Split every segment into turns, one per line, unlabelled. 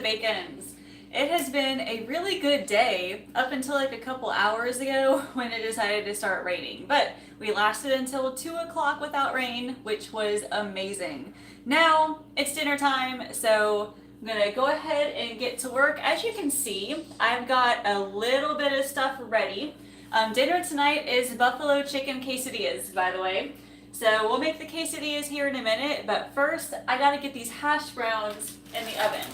Bacons. It has been a really good day up until like a couple hours ago when it decided to start raining. But we lasted until 2 o'clock without rain, which was amazing. Now it's dinner time, so I'm gonna go ahead and get to work. As you can see, I've got a little bit of stuff ready. Dinner tonight is buffalo chicken quesadillas, by the way. So we'll make the quesadillas here in a minute, but first I gotta get these hash browns in the oven.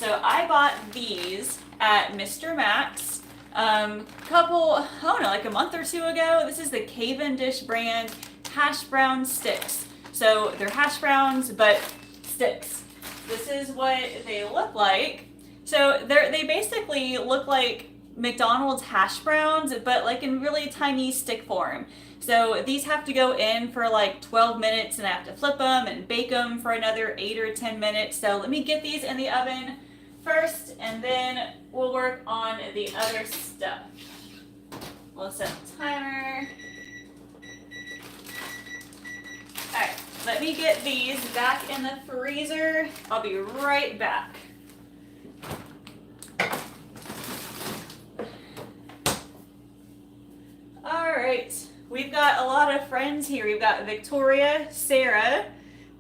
So I bought these at Mr. Max like a month or two ago. This is the Cavendish brand hash brown sticks. So they're hash browns, but sticks. This is what they look like. So they basically look like McDonald's hash browns, but like in really tiny stick form. So these have to go in for like 12 minutes and I have to flip them and bake them for another 8 or 10 minutes. So let me get these in the oven first and then we'll work on the other stuff. We'll set the timer. Alright, let me get these back in the freezer. I'll be right back. Alright, we've got a lot of friends here. We've got Victoria, Sarah,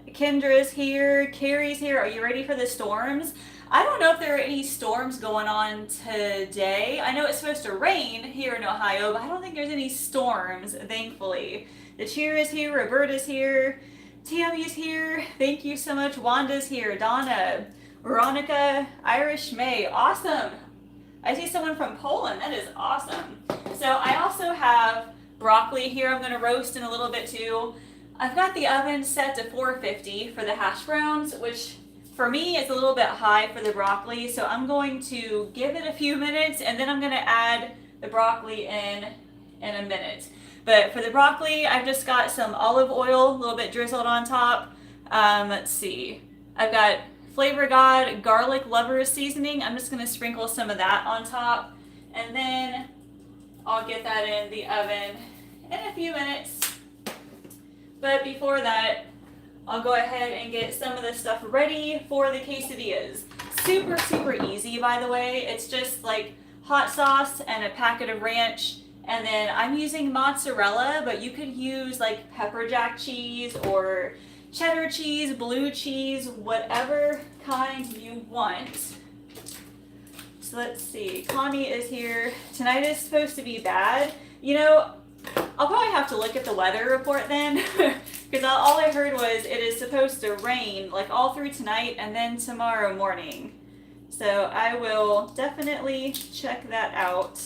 Kendra's here, Carrie's here. Are you ready for the storms? I don't know if there are any storms going on today. I know it's supposed to rain here in Ohio, but I don't think there's any storms, thankfully. The Cheer is here, Roberta's here, Tammy's here. Thank you so much. Wanda's here, Donna, Veronica, Irish May. Awesome. I see someone from Poland. That is awesome. So I also have broccoli here I'm going to roast in a little bit too. I've got the oven set to 450 for the hash browns, which for me is a little bit high for the broccoli. So I'm going to give it a few minutes and then I'm going to add the broccoli in a minute. But for the broccoli, I've just got some olive oil, a little bit drizzled on top. Let's see. I've got Flavor God garlic lovers seasoning. I'm just going to sprinkle some of that on top. And then I'll get that in the oven in a few minutes. But before that, I'll go ahead and get some of the stuff ready for the quesadillas. Super, super easy, by the way. It's just like hot sauce and a packet of ranch. And then I'm using mozzarella, but you could use like pepper jack cheese or cheddar cheese, blue cheese, whatever kind you want. So let's see, Connie is here. Tonight is supposed to be bad. You know, I'll probably have to look at the weather report then, because all I heard was it is supposed to rain like all through tonight and then tomorrow morning. So I will definitely check that out.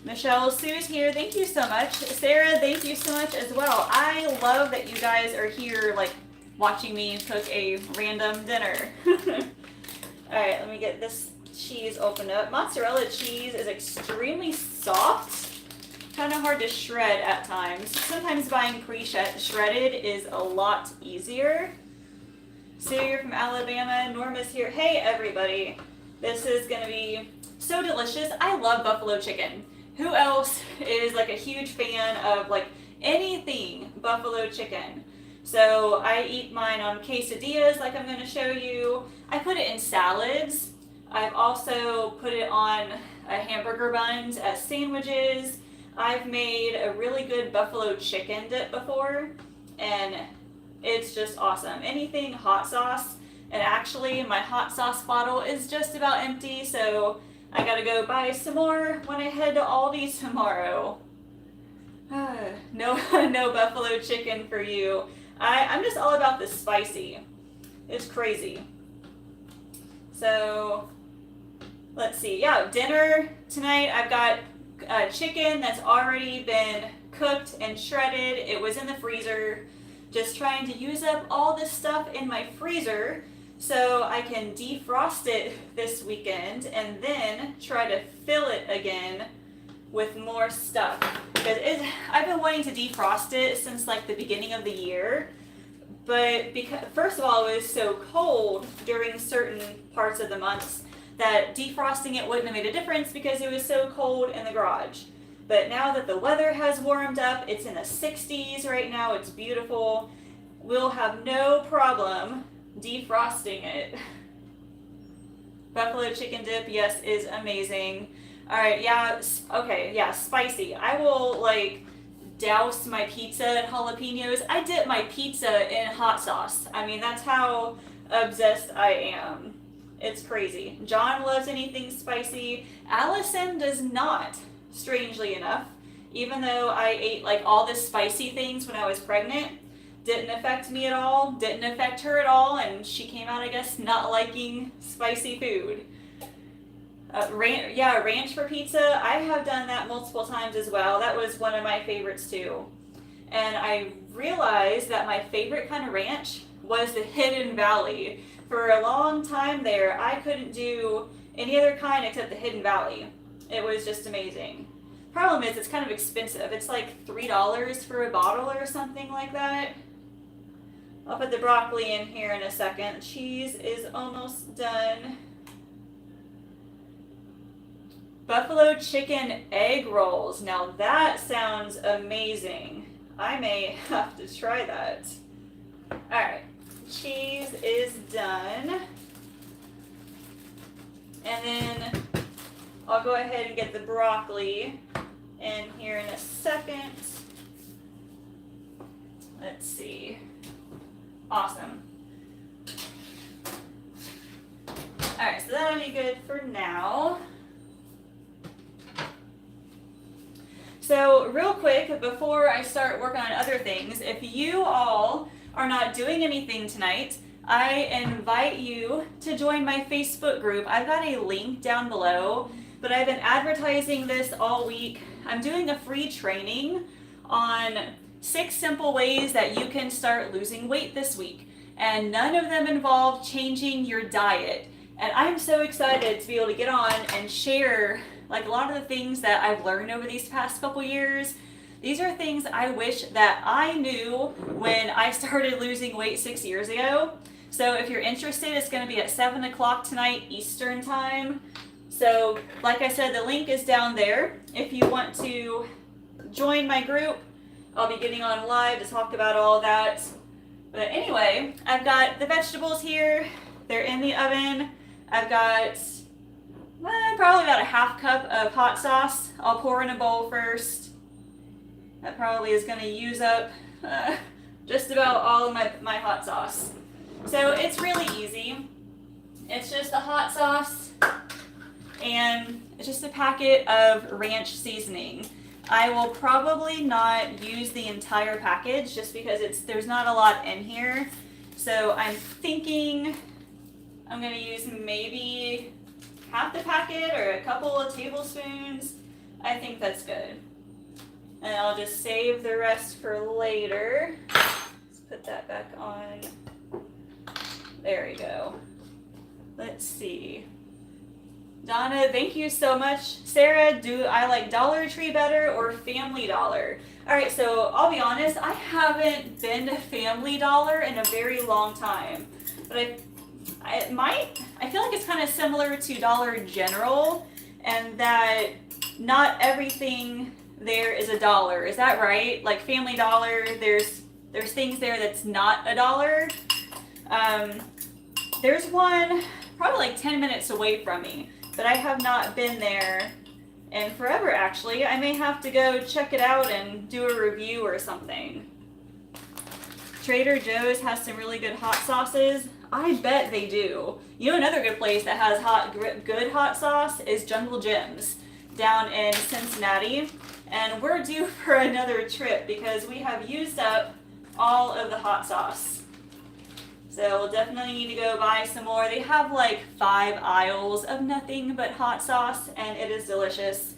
Michelle Sue's here. Thank you so much. Sarah, thank you so much as well. I love that you guys are here, like, watching me cook a random dinner. Alright, let me get this cheese opened up. Mozzarella cheese is extremely soft. Kind of hard to shred at times. Sometimes buying pre-shredded is a lot easier. Sue, you're from Alabama. Norma's here. Hey, everybody. This is going to be so delicious. I love buffalo chicken. Who else is like a huge fan of like anything buffalo chicken? So I eat mine on quesadillas like I'm going to show you. I put it in salads. I've also put it on hamburger buns as sandwiches. I've made a really good buffalo chicken dip before and it's just awesome. Anything hot sauce, and actually my hot sauce bottle is just about empty, so I gotta go buy some more when I head to Aldi tomorrow. No buffalo chicken for you. I'm just all about the spicy. It's crazy. So, let's see. Yeah, dinner tonight. I've got chicken that's already been cooked and shredded. It was in the freezer. Just trying to use up all this stuff in my freezer so I can defrost it this weekend and then try to fill it again with more stuff. Because I've been wanting to defrost it since like the beginning of the year, but because first of all it was so cold during certain parts of the months that defrosting it wouldn't have made a difference because it was so cold in the garage. But now that the weather has warmed up, it's in the 60s right now, it's beautiful, we'll have no problem defrosting it. Buffalo chicken dip, yes, is amazing. All right, yeah, okay, yeah, spicy. I will like douse my pizza in jalapenos. I dip my pizza in hot sauce. I mean, that's how obsessed I am. It's crazy. John loves anything spicy. Allison does not, strangely enough. Even though I ate like all the spicy things when I was pregnant, didn't affect me at all, didn't affect her at all, and she came out, I guess, not liking spicy food. Ranch for pizza. I have done that multiple times as well. That was one of my favorites too. And I realized that my favorite kind of ranch was the Hidden Valley. For a long time there, I couldn't do any other kind except the Hidden Valley. It was just amazing. Problem is, it's kind of expensive. It's like $3 for a bottle or something like that. I'll put the broccoli in here in a second. The cheese is almost done. Buffalo chicken egg rolls. Now that sounds amazing. I may have to try that. Alright, cheese is done. And then I'll go ahead and get the broccoli in here in a second. Let's see. Awesome. Alright, so that'll be good for now. So real quick, before I start working on other things, if you all are not doing anything tonight, I invite you to join my Facebook group. I've got a link down below, but I've been advertising this all week. I'm doing a free training on 6 simple ways that you can start losing weight this week. And none of them involve changing your diet. And I'm so excited to be able to get on and share like a lot of the things that I've learned over these past couple years. These are things I wish that I knew when I started losing weight 6 years ago. So if you're interested, it's going to be at 7 o'clock tonight Eastern time. So like I said, the link is down there. If you want to join my group, I'll be getting on live to talk about all that. But anyway, I've got the vegetables here. They're in the oven. I've got probably about a half cup of hot sauce. I'll pour in a bowl first. That probably is going to use up just about all of my hot sauce. So it's really easy. It's just the hot sauce and it's just a packet of ranch seasoning. I will probably not use the entire package just because there's not a lot in here. So I'm thinking I'm going to use maybe half the packet or a couple of tablespoons. I think that's good. And I'll just save the rest for later. Let's put that back on. There we go. Let's see. Donna, thank you so much. Sarah, do I like Dollar Tree better or Family Dollar? All right, so I'll be honest, I haven't been to Family Dollar in a very long time. But I feel like it's kind of similar to Dollar General, and that not everything there is $1. Is that right? Like Family Dollar, there's things there that's not $1. There's one probably like 10 minutes away from me, but I have not been there in forever actually. I may have to go check it out and do a review or something. Trader Joe's has some really good hot sauces. I bet they do. You know, another good place that has good hot sauce is Jungle Jim's down in Cincinnati. And we're due for another trip because we have used up all of the hot sauce. So we'll definitely need to go buy some more. They have like 5 aisles of nothing but hot sauce, and it is delicious.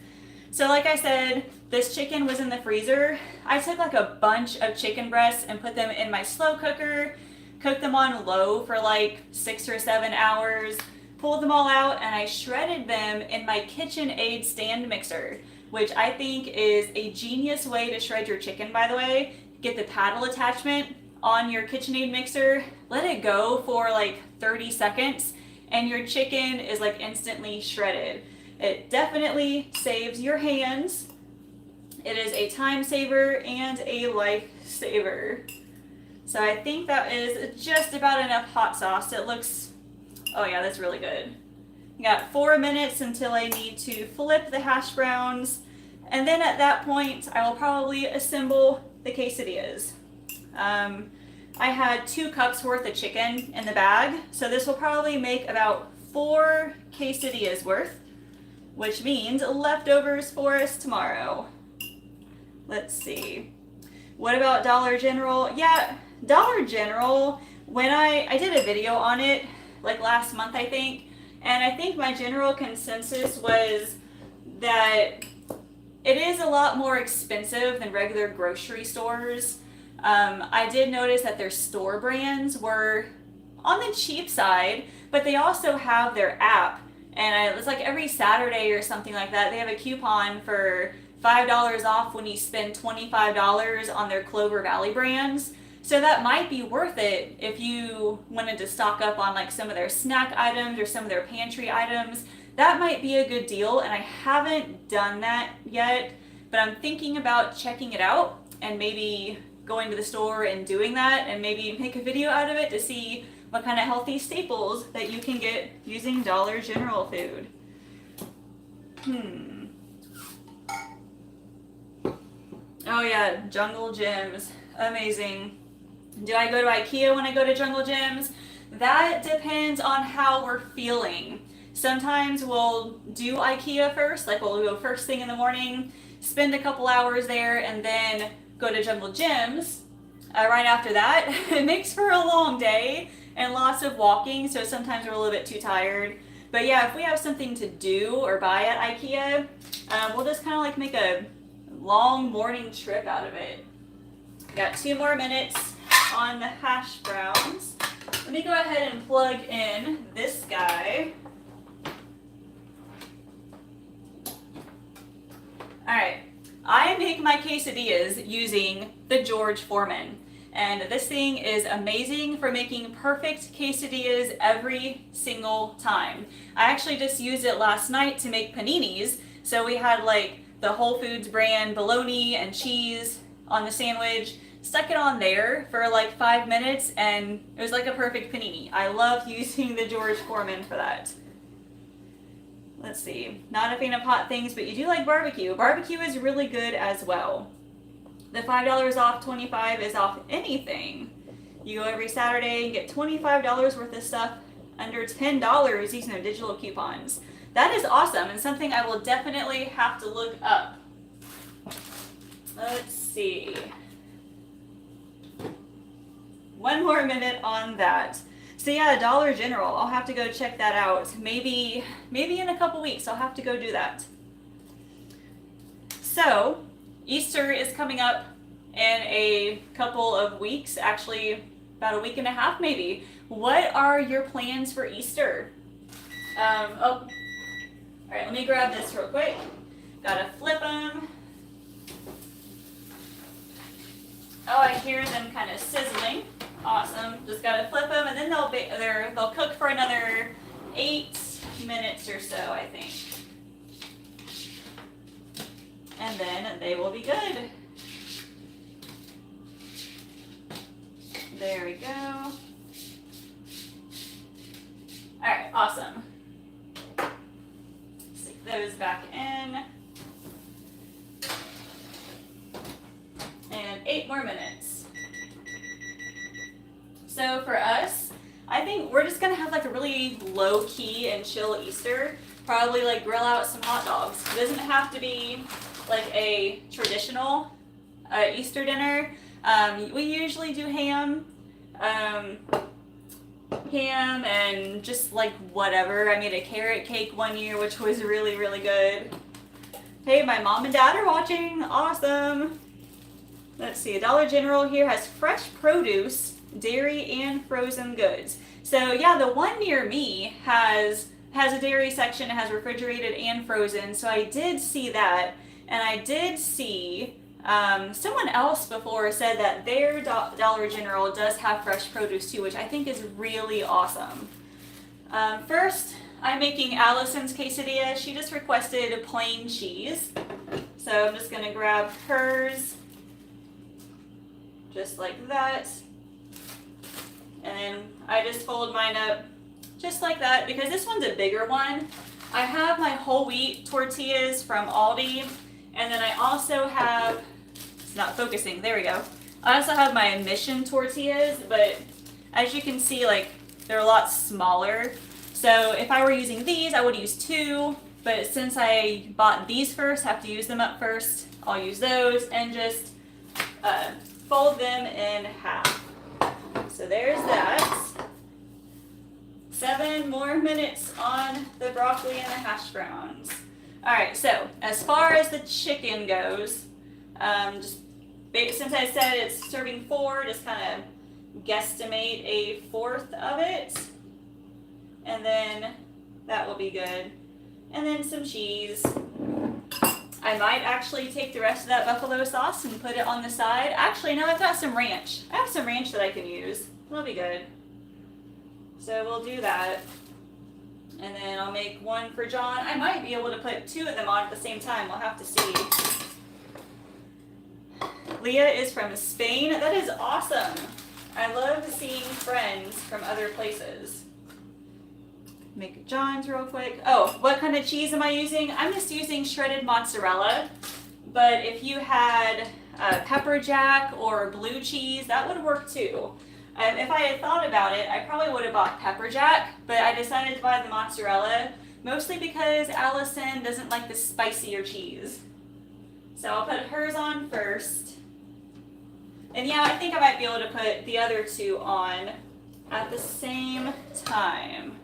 So like I said, this chicken was in the freezer. I took like a bunch of chicken breasts and put them in my slow cooker, cooked them on low for like 6 or 7 hours, pulled them all out, and I shredded them in my KitchenAid stand mixer, which I think is a genius way to shred your chicken, by the way. Get the paddle attachment on your KitchenAid mixer, let it go for like 30 seconds, and your chicken is like instantly shredded. It definitely saves your hands. It is a time saver and a life saver. So I think that is just about enough hot sauce. It looks, oh yeah, that's really good. Got 4 minutes until I need to flip the hash browns. And then at that point, I will probably assemble the quesadillas. I had 2 cups worth of chicken in the bag, so this will probably make about 4 quesadillas worth, which means leftovers for us tomorrow. Let's see. What about Dollar General? Yeah, Dollar General, when I did a video on it, like last month I think, and I think my general consensus was that it is a lot more expensive than regular grocery stores. I did notice that their store brands were on the cheap side, but they also have their app, and it's like every Saturday or something like that, they have a coupon for $5 off when you spend $25 on their Clover Valley brands. So that might be worth it if you wanted to stock up on like some of their snack items or some of their pantry items. That might be a good deal, and I haven't done that yet, but I'm thinking about checking it out and maybe going to the store and doing that and maybe make a video out of it to see what kind of healthy staples that you can get using Dollar General food. Oh yeah, Jungle Gyms. Amazing. Do I go to IKEA when I go to Jungle Gyms? That depends on how we're feeling. Sometimes we'll do IKEA first, like we'll go first thing in the morning, spend a couple hours there, and then go to Jungle Gyms right after that. It makes for a long day and lots of walking, so sometimes we're a little bit too tired. But yeah, if we have something to do or buy at IKEA, we'll just kind of like make a long morning trip out of it. Got 2 more minutes on the hash browns. Let me go ahead and plug in this guy. Alright, I make my quesadillas using the George Foreman. And this thing is amazing for making perfect quesadillas every single time. I actually just used it last night to make paninis. So we had like the Whole Foods brand bologna and cheese on the sandwich, stuck it on there for like 5 minutes, and it was like a perfect panini. I love using the George Foreman for that. Let's see, not a fan of hot things, but you do like barbecue. Barbecue is really good as well. The $5 off 25 is off anything. You go every Saturday and get $25 worth of stuff under $10 using their digital coupons. That is awesome and something I will definitely have to look up. Let's see. 1 more minute on that. So yeah, Dollar General, I'll have to go check that out. Maybe in a couple weeks I'll have to go do that. So, Easter is coming up in a couple of weeks, actually about a week and a half maybe. What are your plans for Easter? All right, let me grab this real quick. Gotta flip them. Oh, I hear them kind of sizzling. Awesome. Just gotta flip them, and then they'll cook for another 8 minutes or so, I think. And then they will be good. There we go. All right, awesome. Stick those back in. And 8 more minutes. So for us, I think we're just gonna have like a really low key and chill Easter. Probably like grill out some hot dogs. It doesn't have to be like a traditional Easter dinner. We usually do ham and just like whatever. I made a carrot cake one year, which was really, really good. Hey, my mom and dad are watching. Awesome. Let's see, Dollar General here has fresh produce, dairy, and frozen goods. So yeah, the one near me has a dairy section. It has refrigerated and frozen. So I did see that, and I did see someone else before said that their Dollar General does have fresh produce too, which I think is really awesome. First, I'm making Allison's quesadilla. She just requested plain cheese. So I'm just gonna grab hers, just like that. And then I just fold mine up just like that, because this one's a bigger one. I have my whole wheat tortillas from Aldi, and then I also have, it's not focusing, there we go. I also have my Mission tortillas, but as you can see, like, they're a lot smaller. So if I were using these, I would use 2, but since I bought these first, have to use them up first, I'll use those and just fold them in half. So there's that. 7 more minutes on the broccoli and the hash browns. All right, so as far as the chicken goes, since I said it's serving 4, just kind of guesstimate a 1/4 of it. And then that will be good. And then some cheese. I might actually take the rest of that buffalo sauce and put it on the side. Actually, no, I've got some ranch. I have some ranch that I can use. That'll be good. So we'll do that. And then I'll make one for John. I might be able to put 2 of them on at the same time. We'll have to see. Leah is from Spain. That is awesome. I love seeing friends from other places. Make John's real quick. Oh, what kind of cheese am I using? I'm just using shredded mozzarella. But if you had pepper jack or blue cheese, that would work too. If I had thought about it, I probably would have bought pepper jack, but I decided to buy the mozzarella, mostly because Allison doesn't like the spicier cheese. So I'll put hers on first. And yeah, I think I might be able to put the other 2 on at the same time.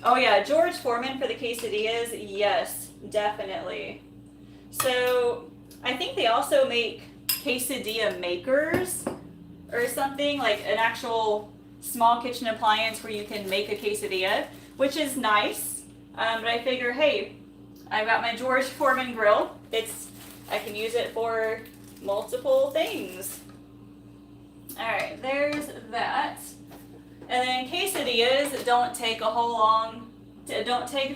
Oh yeah, George Foreman for the quesadillas, yes, definitely. So I think they also make quesadilla makers or something, like an actual small kitchen appliance where you can make a quesadilla, which is nice. But I figure, hey, I've got my George Foreman grill. I can use it for multiple things. All right, there's that. And then quesadillas don't take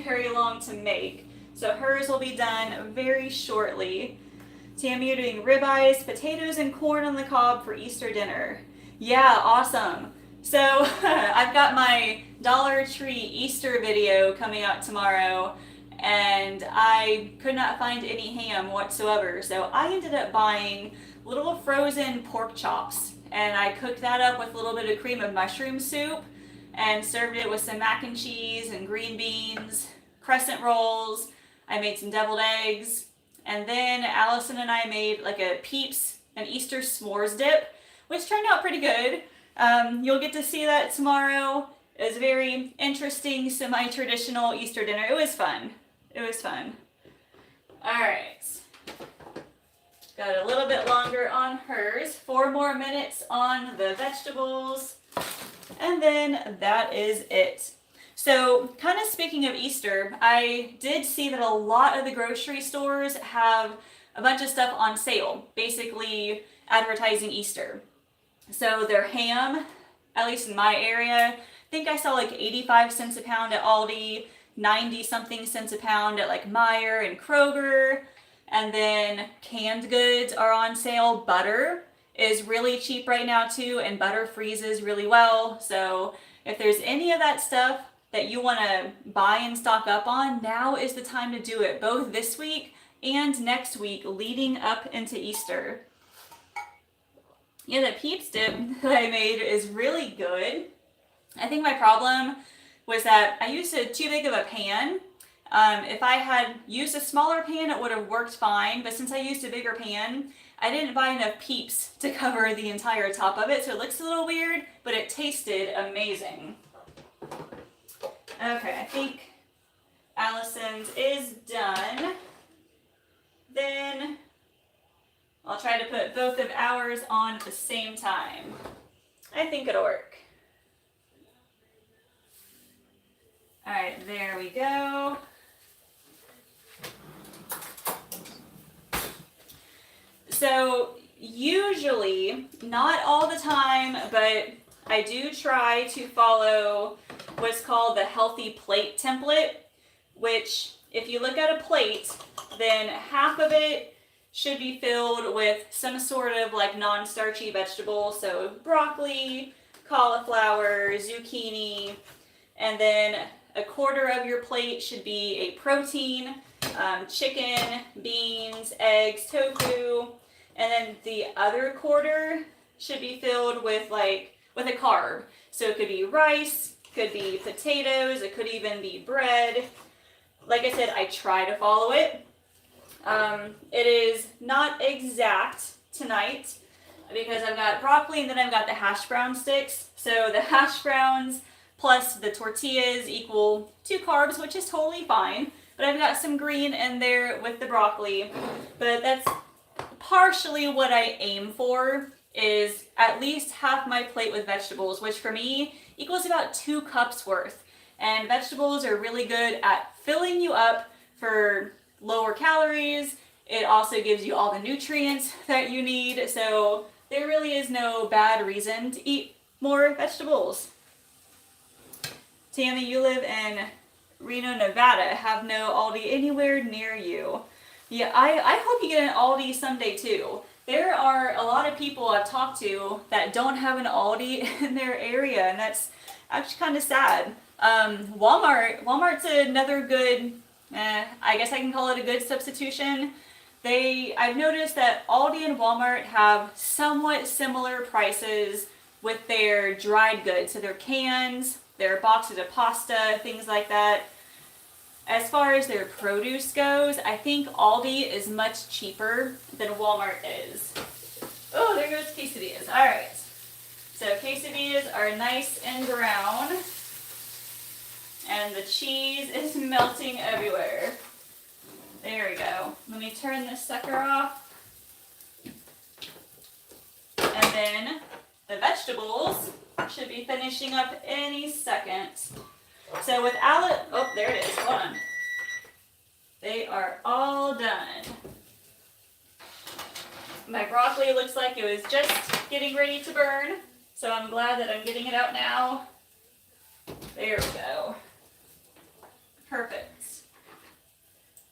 very long to make. So hers will be done very shortly. Tammy, you're doing ribeyes, potatoes, and corn on the cob for Easter dinner. Yeah, awesome. So I've got my Dollar Tree Easter video coming out tomorrow, and I could not find any ham whatsoever. So I ended up buying little frozen pork chops, and I cooked that up with a little bit of cream of mushroom soup and served it with some mac and cheese and green beans, crescent rolls. I made some deviled eggs. And then Allison and I made like an Easter s'mores dip, which turned out pretty good. You'll get to see that tomorrow. It was a very interesting, semi-traditional Easter dinner. It was fun. It was fun. All right. Got a little bit longer on hers. 4 more minutes on the vegetables. And then that is it. So, kind of speaking of Easter, I did see that a lot of the grocery stores have a bunch of stuff on sale, basically advertising Easter. So their ham, at least in my area, I think I saw like 85 cents a pound at Aldi, 90 something cents a pound at like Meijer and Kroger. And then canned goods are on sale. Butter is really cheap right now too, and butter freezes really well. So if there's any of that stuff that you want to buy and stock up on, now is the time to do it, both this week and next week leading up into Easter. Yeah, the Peeps dip that I made is really good. I think my problem was that I used too big of a pan. If I had used a smaller pan, it would have worked fine, but since I used a bigger pan, I didn't buy enough Peeps to cover the entire top of it, so it looks a little weird, but it tasted amazing. Okay, I think Allison's is done. Then I'll try to put both of ours on at the same time. I think it'll work. All right, there we go. So usually, not all the time, but I do try to follow what's called the healthy plate template, which if you look at a plate, then half of it should be filled with some sort of like non-starchy vegetable. So broccoli, cauliflower, zucchini, and then a quarter of your plate should be a protein, chicken, beans, eggs, tofu, and then the other quarter should be filled with with a carb. So it could be rice, could be potatoes, it could even be bread. Like I said, I try to follow it. It is not exact tonight because I've got broccoli and then I've got the hash brown sticks. So the hash browns plus the tortillas equal 2 carbs, which is totally fine. But I've got some green in there with the broccoli. But that's partially what I aim for, is at least half my plate with vegetables, which for me equals about 2 cups worth. And vegetables are really good at filling you up for lower calories. It also gives you all the nutrients that you need. So there really is no bad reason to eat more vegetables. Tammy, you live in Reno, Nevada. Have no Aldi anywhere near you. Yeah, I hope you get an Aldi someday too. There are a lot of people I've talked to that don't have an Aldi in their area, and that's actually kind of sad. Walmart's another good, I guess I can call it a good substitution. I've noticed that Aldi and Walmart have somewhat similar prices with their dried goods, so their cans, their boxes of pasta, things like that. As far as their produce goes, I think Aldi is much cheaper than Walmart is. Oh, there goes quesadillas. All right. So quesadillas are nice and brown. And the cheese is melting everywhere. There we go. Let me turn this sucker off. And then the vegetables should be finishing up any second. So with oh, there it is. Hold on. They are all done. My broccoli looks like it was just getting ready to burn, so I'm glad that I'm getting it out now. There we go. Perfect.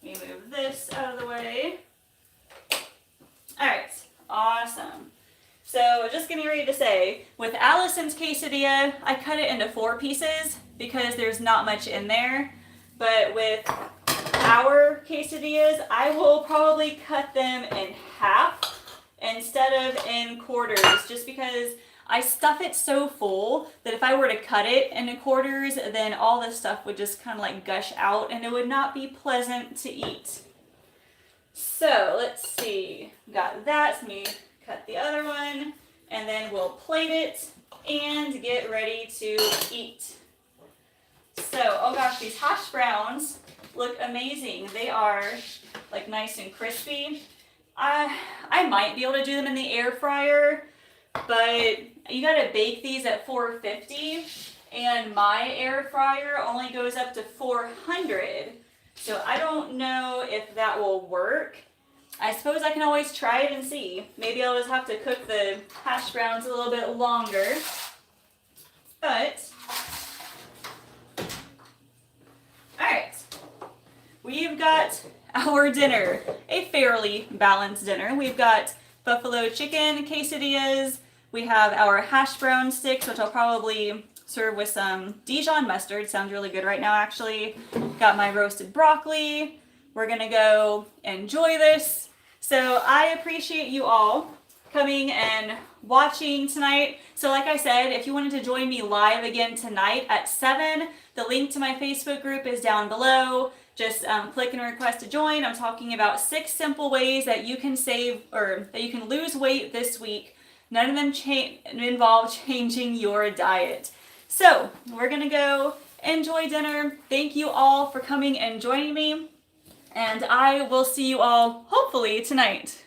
Let me move this out of the way. All right, awesome. So just getting ready to say, with Allison's quesadilla, I cut it into 4 pieces because there's not much in there. But with our quesadillas, I will probably cut them in half instead of in quarters, just because I stuff it so full that if I were to cut it into quarters, then all this stuff would just kind of like gush out and it would not be pleasant to eat. So let's see, got that. Let me cut the other one and then we'll plate it and get ready to eat. So, oh gosh, these hash browns look amazing. They are like nice and crispy. I might be able to do them in the air fryer, but you gotta bake these at 450 and my air fryer only goes up to 400. So I don't know if that will work. I suppose I can always try it and see. Maybe I'll just have to cook the hash browns a little bit longer. But, alright, we've got our dinner, a fairly balanced dinner. We've got buffalo chicken quesadillas, we have our hash brown sticks, which I'll probably serve with some Dijon mustard, sounds really good right now actually. Got my roasted broccoli, we're gonna go enjoy this. So I appreciate you all coming and watching tonight. So like I said, if you wanted to join me live again tonight at 7, the link to my Facebook group is down below. Just click and request to join. I'm talking about 6 simple ways that you can save or that you can lose weight this week. None of them involve changing your diet. So we're gonna go enjoy dinner. Thank you all for coming and joining me. And I will see you all hopefully tonight.